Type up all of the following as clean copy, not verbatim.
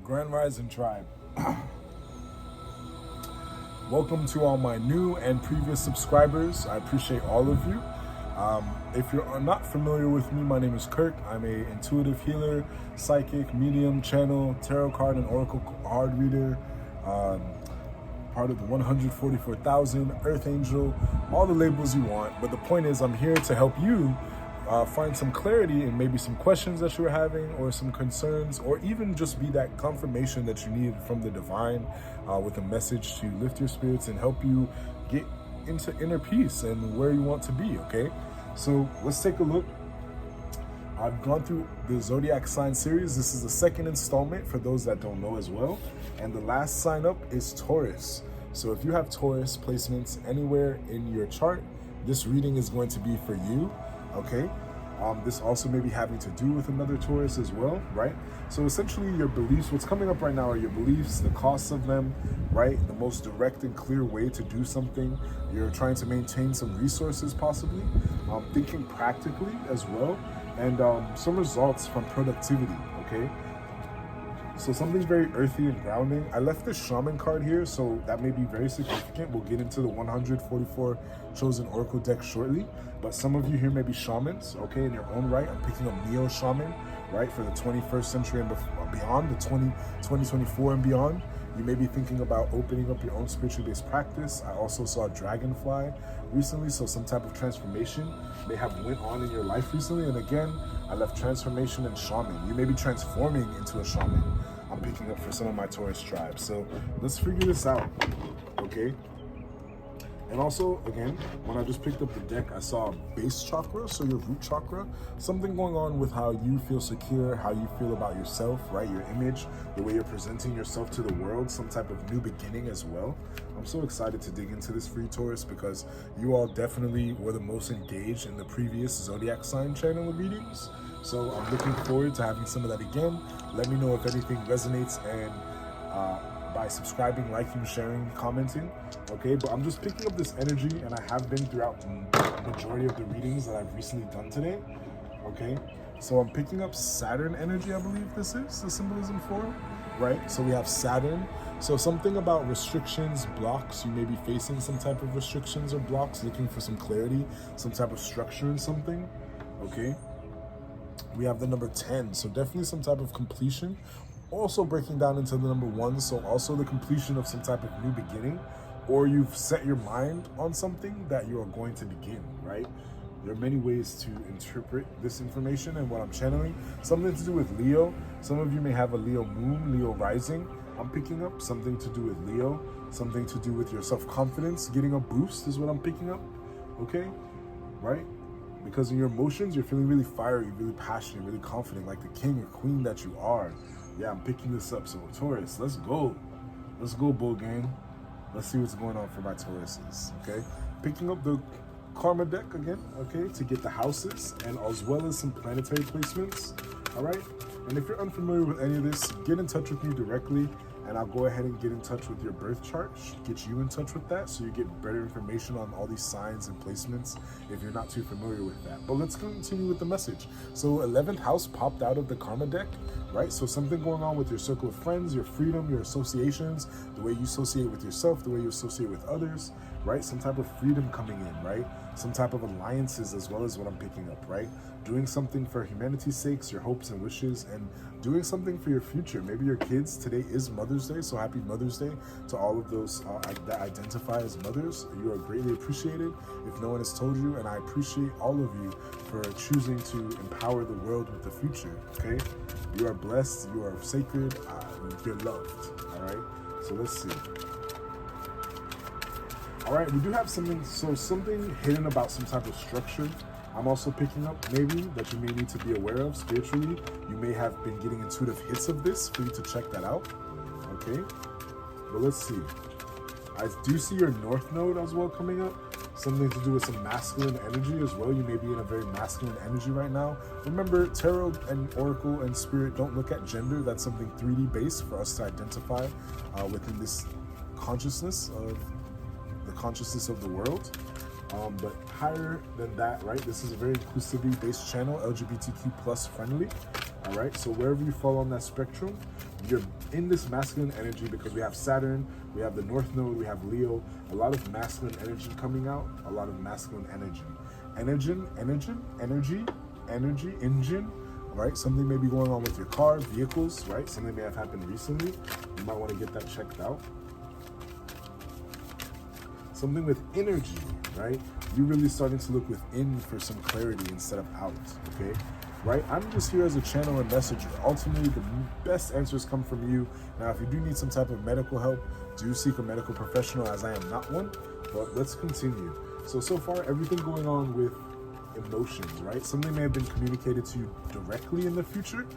Grand Rising Tribe. Welcome to all my new and previous subscribers. I appreciate all of you. If you're not familiar with me, my name is Kirk. I'm a intuitive healer, psychic, medium, channel, tarot card and oracle card reader, part of the 144,000, Earth Angel, all the labels you want. But the point is, I'm here to help you find some clarity in maybe some questions that you were having, or some concerns, or even just be that confirmation that you need from the divine with a message to lift your spirits and help you get into inner peace and where you want to be, okay? So let's take a look. I've gone through the Zodiac sign series. This is the second installment for those that don't know as well. And the last sign up is Taurus. So if you have Taurus placements anywhere in your chart, this reading is going to be for you. Okay, this also may be having to do with another Taurus as well, right? So essentially your beliefs, what's coming up right now are your beliefs, the costs of them, right? The most direct and clear way to do something. You're trying to maintain some resources possibly, thinking practically as well, and some results from productivity, okay? So something very earthy and grounding. I left the shaman card here, so that may be very significant. We'll get into the 144 chosen oracle deck shortly, but some of you here may be shamans, okay, in your own right. I'm picking up neo shaman, right, for the 21st century and beyond, the 2024 and beyond. You may be thinking about opening up your own spiritually based practice. I also saw dragonfly recently, so some type of transformation may have went on in your life recently. And again, I left transformation and shaman. You may be transforming into a shaman. I'm picking up for some of my Taurus tribes. So let's figure this out, okay? And also, again, when I just picked up the deck, I saw base chakra, so your root chakra, something going on with how you feel secure, how you feel about yourself, right? Your image, the way you're presenting yourself to the world, some type of new beginning as well. I'm so excited to dig into this for you, Taurus, because you all definitely were the most engaged in the previous Zodiac sign channel readings. So I'm looking forward to having some of that again. Let me know if anything resonates, and by subscribing, liking, sharing, commenting, okay? But I'm just picking up this energy, and I have been throughout the majority of the readings that I've recently done today, okay? So I'm picking up Saturn energy, I believe this is the symbolism for, right? So we have Saturn. So something about restrictions, blocks. You may be facing some type of restrictions or blocks, looking for some clarity, some type of structure in something, okay? We have the number 10, so definitely some type of completion. Also breaking down into the number 1, so also the completion of some type of new beginning, or you've set your mind on something that you are going to begin, right? There are many ways to interpret this information and what I'm channeling. Something to do with Leo. Some of you may have a Leo moon, Leo rising. I'm picking up something to do with Leo, something to do with your self-confidence, getting a boost is what I'm picking up, okay? Right? Because in your emotions, you're feeling really fiery, really passionate, really confident, like the king or queen that you are. Yeah, I'm picking this up. So Taurus, let's go. Let's go, bull gang. Let's see what's going on for my Tauruses, okay? Picking up the karma deck again, okay, to get the houses and as well as some planetary placements, all right? And if you're unfamiliar with any of this, get in touch with me directly, and I'll go ahead and get in touch with your birth chart, get you in touch with that, so you get better information on all these signs and placements if you're not too familiar with that. But let's continue with the message. So 11th house popped out of the karma deck, right? So something going on with your circle of friends, your freedom, your associations, the way you associate with yourself, the way you associate with others, right? Some type of freedom coming in, right? Some type of alliances as well as what I'm picking up, right? Doing something for humanity's sakes, your hopes and wishes, and doing something for your future. Maybe your kids. Today is Mother's Day, so happy Mother's Day to all of those that identify as mothers. You are greatly appreciated if no one has told you, and I appreciate all of you for choosing to empower the world with the future, okay? You are blessed, you are sacred, you're loved, all right? So let's see. All right, we do have something, so something hidden about some type of structure. I'm also picking up maybe that you may need to be aware of spiritually. You may have been getting intuitive hits of this for you to check that out, okay? But let's see. I do see your North Node as well coming up. Something to do with some masculine energy as well. You may be in a very masculine energy right now. Remember, tarot and oracle and spirit don't look at gender. That's something 3D based for us to identify within this consciousness of the world. But higher than that, right? This is a very inclusively based channel, LGBTQ plus friendly. All right, so wherever you fall on that spectrum, you're in this masculine energy because we have Saturn, we have the North Node, we have Leo, a lot of masculine energy coming out, a lot of masculine energy. Energy, engine, right? Something may be going on with your car, vehicles, right? Something may have happened recently. You might want to get that checked out. Something with energy, right? You're really starting to look within for some clarity instead of out, okay? Right? I'm just here as a channel and messenger. Ultimately, the best answers come from you. Now, if you do need some type of medical help, do seek a medical professional, as I am not one. But let's continue. So far, everything going on with emotions, right? Something may have been communicated to you directly in the future.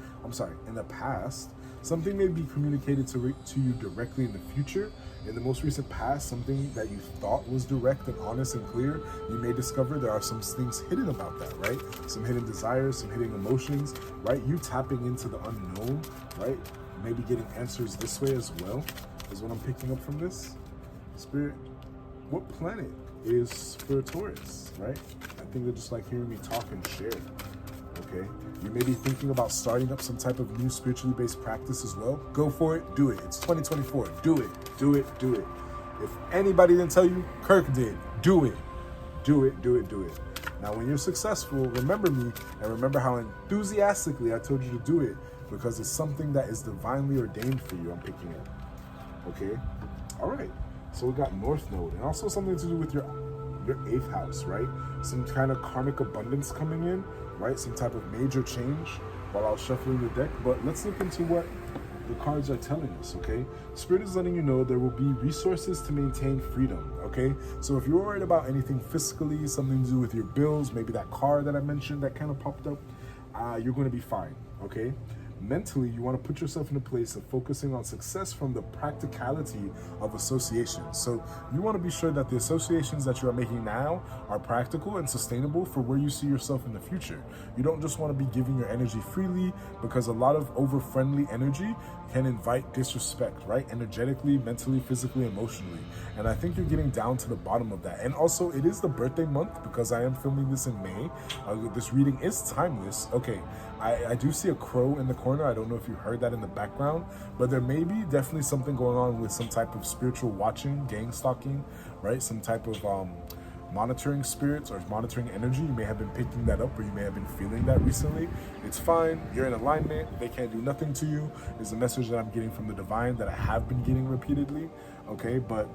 In the past. Something may be communicated to you directly in the future. In the most recent past, something that you thought was direct and honest and clear, you may discover there are some things hidden about that, right? Some hidden desires, some hidden emotions, right? You tapping into the unknown, right? Maybe getting answers this way as well, is what I'm picking up from this. Spirit, what planet is for Taurus, right? I think they're just like hearing me talk and share. Okay, you may be thinking about starting up some type of new spiritually based practice as well. Go for it, do it. It's 2024. Do it. If anybody didn't tell you, Kirk did. Do it. Now, when you're successful, remember me and remember how enthusiastically I told you to do it, because it's something that is divinely ordained for you. I'm picking up. Okay, all right. So we got North Node, and also something to do with your 8th house, right? Some kind of karmic abundance coming in, right? Some type of major change while I was shuffling the deck. But let's look into what the cards are telling us, okay? Spirit is letting you know there will be resources to maintain freedom, okay? So if you're worried about anything fiscally, something to do with your bills, maybe that car that I mentioned that kind of popped up, you're going to be fine, okay? Mentally, you want to put yourself in a place of focusing on success from the practicality of associations. So you want to be sure that the associations that you are making now are practical and sustainable for where you see yourself in the future. You don't just want to be giving your energy freely, because a lot of over-friendly energy can invite disrespect, right? Energetically, mentally, physically, emotionally. And I think you're getting down to the bottom of that. And also, it is the birthday month, because I am filming this in May. This reading is timeless. Okay, I do see a crow in the corner. I don't know if you heard that in the background, but there may be definitely something going on with some type of spiritual watching, gang stalking, right? Some type of monitoring spirits or monitoring energy. You may have been picking that up, or you may have been feeling that recently. It's fine. You're in alignment. They can't do nothing to you. It's a message that I'm getting from the divine that I have been getting repeatedly. Okay, but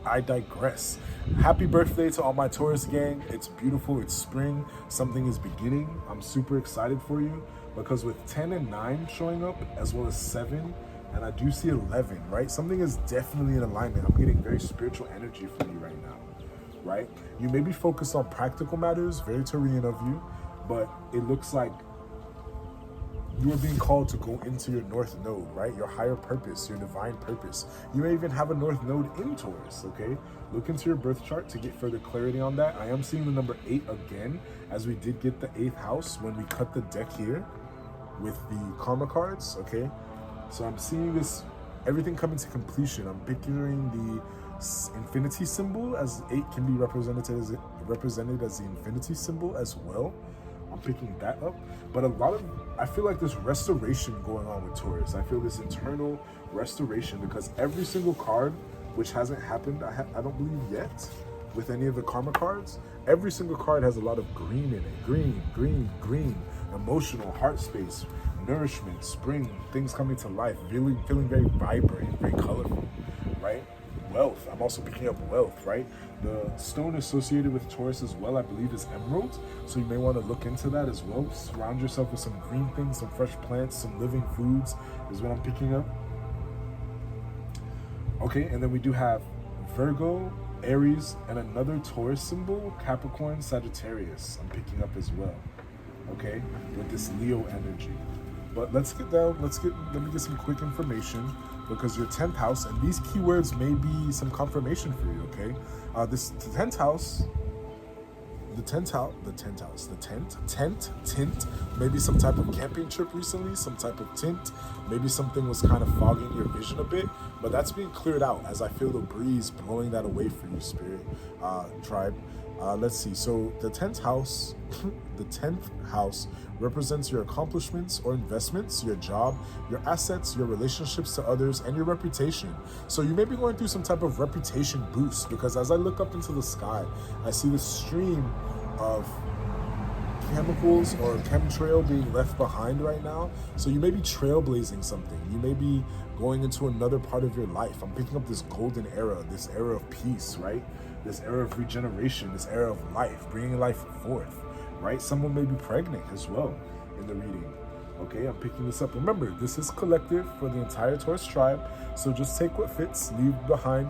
I digress. Happy birthday to all my Taurus gang. It's beautiful. It's spring. Something is beginning. I'm super excited for you, because with 10 and 9 showing up, as well as 7, and I do see 11, right? Something is definitely in alignment. I'm getting very spiritual energy from you right now, right? You may be focused on practical matters, very Taurian of you, but it looks like you are being called to go into your North Node, right? Your higher purpose, your divine purpose. You may even have a North Node in Taurus, okay? Look into your birth chart to get further clarity on that. I am seeing the number 8 again, as we did get the 8th house when we cut the deck here with the karma cards, okay? So I'm seeing this, everything coming to completion. I'm picturing the infinity symbol, as 8 can be represented as the infinity symbol as well. I'm picking that up. But I feel like there's restoration going on with Taurus. I feel this internal restoration, because every single card, which hasn't happened, I don't believe yet, with any of the karma cards, every single card has a lot of green in it. Green, emotional, heart space, nourishment, spring, things coming to life, feeling very vibrant, very colorful, right? Wealth. I'm also picking up wealth, right? The stone associated with Taurus as well, I believe, is emerald. So you may want to look into that as well. Surround yourself with some green things, some fresh plants, some living foods is what I'm picking up. Okay, and then we do have Virgo, Aries, and another Taurus symbol, Capricorn, Sagittarius. I'm picking up as well. Okay, with this Leo energy. But let's get down, let me get some quick information, because your 10th house, and these keywords may be some confirmation for you, okay? The tent, maybe some type of camping trip recently, some type of tent, maybe something was kind of fogging your vision a bit, but that's being cleared out as I feel the breeze blowing that away for you, Spirit, tribe. Let's see. So the 10th house, the 10th house represents your accomplishments or investments, your job, your assets, your relationships to others, and your reputation. So you may be going through some type of reputation boost, because as I look up into the sky, I see this stream of chemicals or chemtrail being left behind right now. So you may be trailblazing something. You may be going into another part of your life. I'm picking up this golden era, this era of peace, right? This era of regeneration, this era of life, bringing life forth, right? Someone may be pregnant as well in the reading. Okay, I'm picking this up. Remember, this is collective for the entire Taurus tribe. So just take what fits, leave behind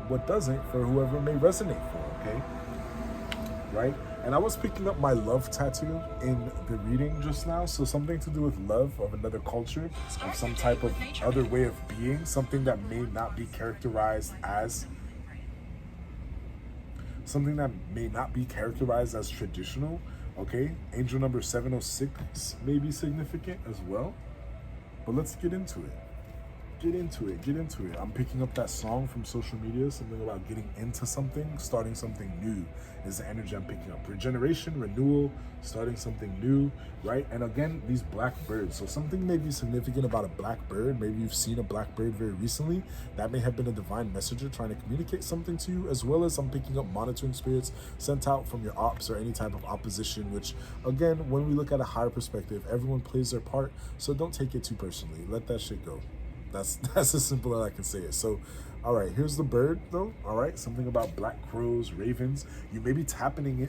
what doesn't for whoever may resonate for, okay? Right? And I was picking up my love tattoo in the reading just now. So something to do with love of another culture, of some type of other way of being, something that may not be characterized as traditional. Okay, angel number 706 may be significant as well. But let's get into it. Get into it. I'm picking up that song from social media, something about getting into something, starting something new is the energy I'm picking up. Regeneration, renewal, starting something new, right? And again, these black birds. So something may be significant about a black bird. Maybe you've seen a black bird very recently. That may have been a divine messenger trying to communicate something to you, as well as I'm picking up monitoring spirits sent out from your ops or any type of opposition, which again, when we look at a higher perspective, everyone plays their part. So don't take it too personally. Let that shit go. That's as simple as I can say it. So, all right, here's the bird though. All right, something about black crows, ravens. You may be tapping.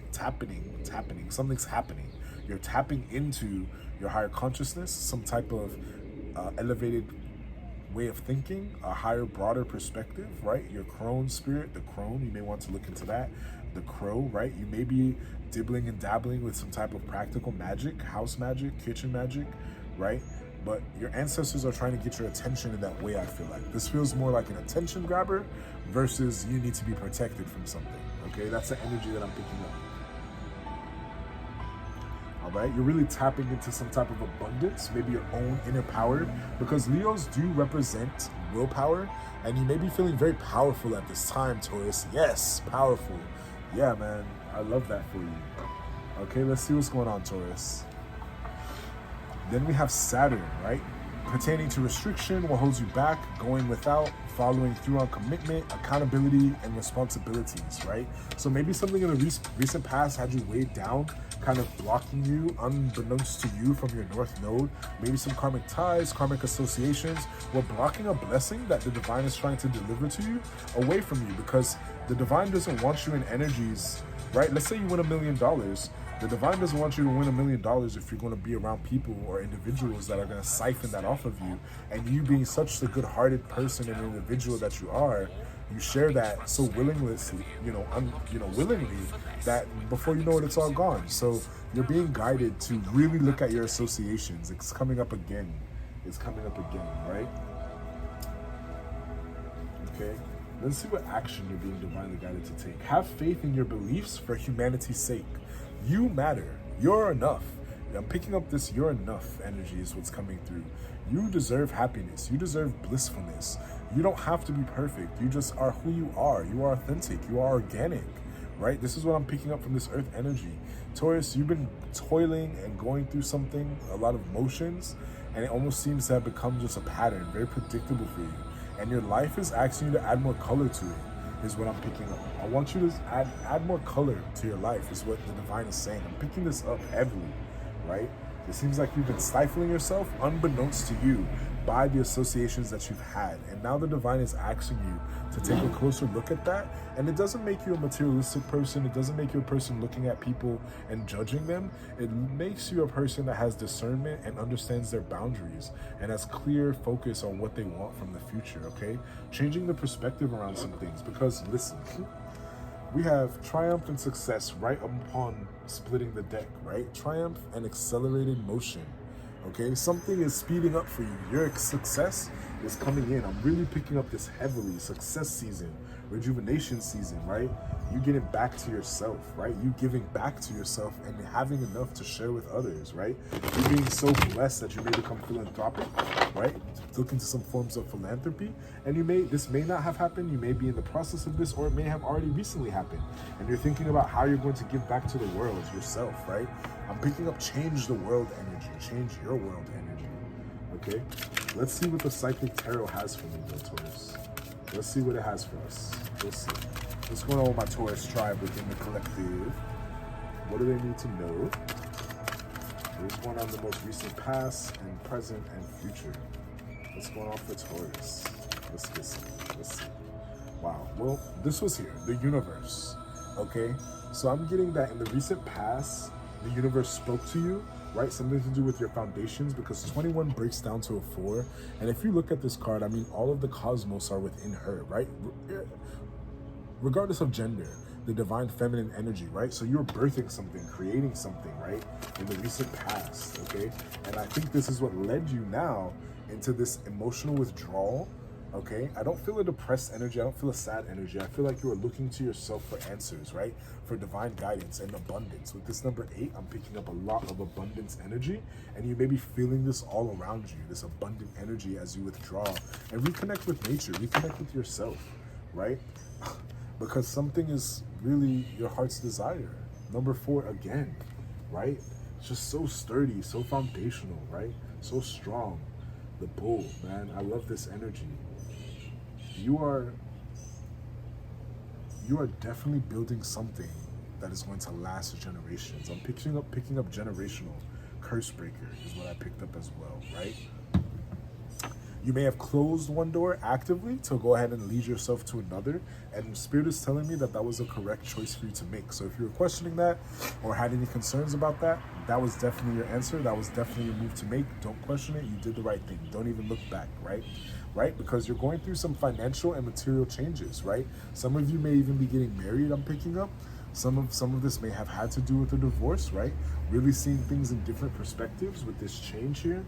Something's happening. You're tapping into your higher consciousness, some type of elevated way of thinking, a higher, broader perspective, right? Your crone spirit, the crone, you may want to look into that. The crow, right? You may be dibbling and dabbling with some type of practical magic, house magic, kitchen magic, right? But your ancestors are trying to get your attention in that way, I feel like. This feels more like an attention grabber versus you need to be protected from something, okay? That's the energy that I'm picking up. All right, you're really tapping into some type of abundance, maybe your own inner power, because Leos do represent willpower, and you may be feeling very powerful at this time, Taurus. Yes, powerful. Yeah, man, I love that for you. Okay, let's see what's going on, Taurus. Then we have Saturn, right? Pertaining to restriction, what holds you back, going without, following through on commitment, accountability, and responsibilities, right? So maybe something in the recent past had you weighed down, kind of blocking you, unbeknownst to you from your North Node. Maybe some karmic ties, karmic associations were blocking a blessing that the divine is trying to deliver to you away from you, because the divine doesn't want you in energies, right? Let's say you win $1 million. The divine doesn't want you to win $1 million if you're going to be around people or individuals that are going to siphon that off of you. And you being such a good-hearted person and individual that you are, you share that so willingly, willingly, that before you know it, it's all gone. So you're being guided to really look at your associations. It's coming up again. Right? Okay. Let's see what action you're being divinely guided to take. Have faith in your beliefs for humanity's sake. You matter. You're enough. I'm picking up this you're enough energy is what's coming through. You deserve happiness. You deserve blissfulness. You don't have to be perfect. You just are who you are. You are authentic. You are organic, right? This is what I'm picking up from this earth energy. Taurus, you've been toiling and going through something, a lot of motions, and it almost seems to have become just a pattern, very predictable for you. And your life is asking you to add more color to it, is what I'm picking up. I want you to add more color to your life, is what the divine is saying. I'm picking this up heavily, right? It seems like you've been stifling yourself unbeknownst to you by the associations that you've had. And now the divine is asking you to take a closer look at that. And it doesn't make you a materialistic person. It doesn't make you a person looking at people and judging them. It makes you a person that has discernment and understands their boundaries and has clear focus on what they want from the future, okay? Changing the perspective around some things, because listen, we have triumph and success right upon splitting the deck, right? Triumph and accelerated motion, okay? Something is speeding up for you. Your success is coming in. I'm really picking up this heavily. Success season, rejuvenation season, right? You getting back to yourself, right? You giving back to yourself and having enough to share with others, right? You being so blessed that you may become philanthropic, right? Look into some forms of philanthropy, and this may not have happened. You may be in the process of this, or it may have already recently happened, and you're thinking about how you're going to give back to the world yourself, right? I'm picking up change the world energy, change your world energy. Okay, let's see what the Psychic Tarot has for me, though, Taurus. Let's see what it has for us. Let's see. What's going on with my Taurus tribe within the collective? What do they need to know? What's going on in the most recent past and present and future? What's going on for Taurus? Let's listen. Let's see. Wow. Well, this was here, the universe. Okay, so I'm getting that in the recent past, the universe spoke to you, right? Something to do with your foundations, because 21 breaks down to a 4. And if you look at this card, I mean, all of the cosmos are within her, right? Regardless of gender, the divine feminine energy, right? So you're birthing something, creating something, right? In the recent past, okay? And I think this is what led you now into this emotional withdrawal, okay? I don't feel a depressed energy. I don't feel a sad energy. I feel like you are looking to yourself for answers, right? For divine guidance and abundance. With this number 8, I'm picking up a lot of abundance energy, and you may be feeling this all around you, this abundant energy as you withdraw and reconnect with nature, reconnect with yourself, right? Because something is really your heart's desire. Number 4 again, right? It's just so sturdy, so foundational, right? So strong. The bull, man, I love this energy. You are definitely building something that is going to last generations. I'm picking up generational curse breaker is what I picked up as well, right? You may have closed one door actively to go ahead and lead yourself to another, and Spirit is telling me that that was a correct choice for you to make. So if you were questioning that or had any concerns about that, that was definitely your answer. That was definitely a move to make. Don't question it. You did the right thing. Don't even look back, right? Right? Because you're going through some financial and material changes, right? Some of you may even be getting married, I'm picking up. Some of this may have had to do with a divorce, right? Really seeing things in different perspectives with this change here.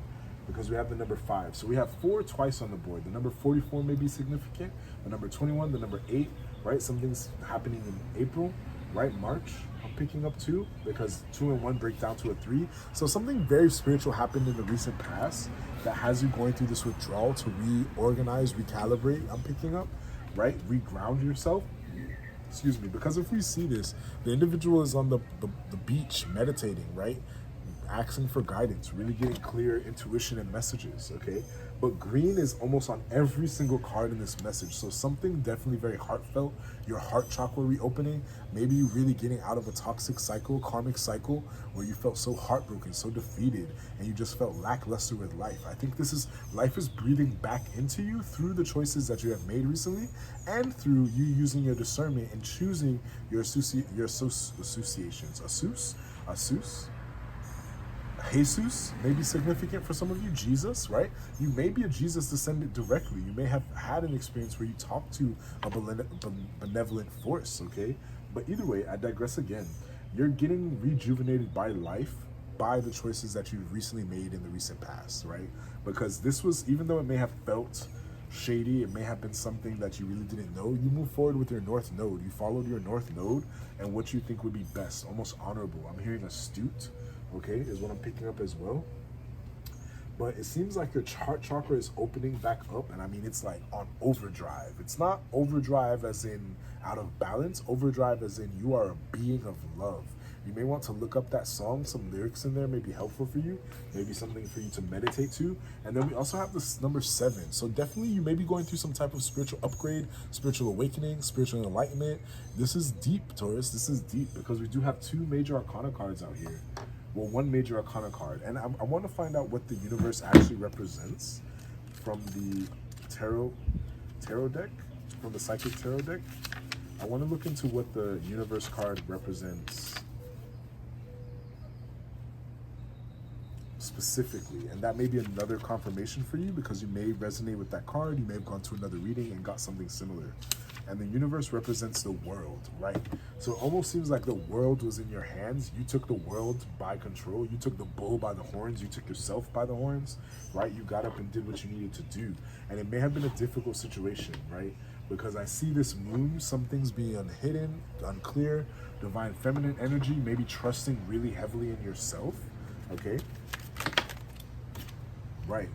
Because we have the number 5. So we have 4 twice on the board. The number 44 may be significant. The number 21, the number 8, right? Something's happening in April, right? March, I'm picking up 2, because 2 and 1 break down to a 3. So something very spiritual happened in the recent past that has you going through this withdrawal to reorganize, recalibrate, I'm picking up, right? Reground yourself. Excuse me. Because if we see this, the individual is on the beach meditating, right? Asking for guidance, really getting clear intuition and messages, okay? But green is almost on every single card in this message. So something definitely very heartfelt, your heart chakra reopening, maybe you really getting out of a toxic cycle, karmic cycle, where you felt so heartbroken, so defeated, and you just felt lackluster with life. I think life is breathing back into you through the choices that you have made recently, and through you using your discernment and choosing your associations. Asus? Jesus may be significant for some of you. Jesus, right? You may be a Jesus descendant directly. You may have had an experience where you talked to a benevolent force, okay? But either way, I digress again. You're getting rejuvenated by life, by the choices that you've recently made in the recent past, right? Because this was, even though it may have felt shady, it may have been something that you really didn't know, you move forward with your north node. You followed your north node and what you think would be best, almost honorable. I'm hearing astute, okay, is what I'm picking up as well. But it seems like your heart chakra is opening back up, and I mean, it's like on overdrive. It's not overdrive as in out of balance, overdrive as in you are a being of love. You may want to look up that song. Some lyrics in there may be helpful for you, maybe something for you to meditate to. And then we also have this number 7. So definitely you may be going through some type of spiritual upgrade, spiritual awakening, spiritual enlightenment. This is deep, Taurus. This is deep, because we do have 2 major arcana cards out here. Well, 1 major arcana card. And I want to find out what the universe actually represents from the tarot deck, from the psychic tarot deck. I want to look into what the universe card represents specifically. And that may be another confirmation for you because you may resonate with that card. You may have gone to another reading and got something similar. And the universe represents the world, right? So it almost seems like the world was in your hands. You took the world by control. You took the bull by the horns. You took yourself by the horns, right? You got up and did what you needed to do. And it may have been a difficult situation, right? Because I see this moon, some things being hidden, unclear, divine feminine energy, maybe trusting really heavily in yourself, okay? Right.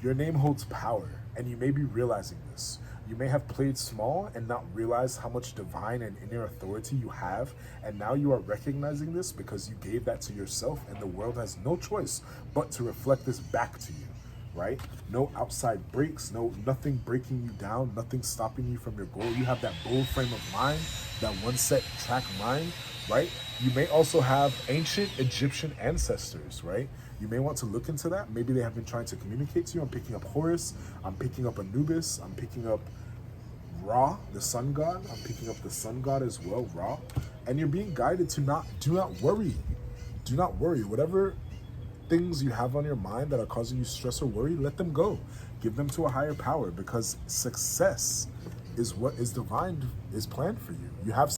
Your name holds power, and you may be realizing this. You may have played small and not realized how much divine and inner authority you have, and now you are recognizing this because you gave that to yourself, and the world has no choice but to reflect this back to you, right? No outside breaks, nothing breaking you down, nothing stopping you from your goal. You have that bold frame of mind, that one set track mind, right? You may also have ancient Egyptian ancestors, right? You may want to look into that. Maybe they have been trying to communicate to you. I'm picking up Horus. I'm picking up Anubis. I'm picking up Ra, the sun god. I'm picking up the sun god as well, Ra. And you're being guided to do not worry. Do not worry. Whatever things you have on your mind that are causing you stress or worry, let them go. Give them to a higher power, because success is what is divine, is planned for you. You have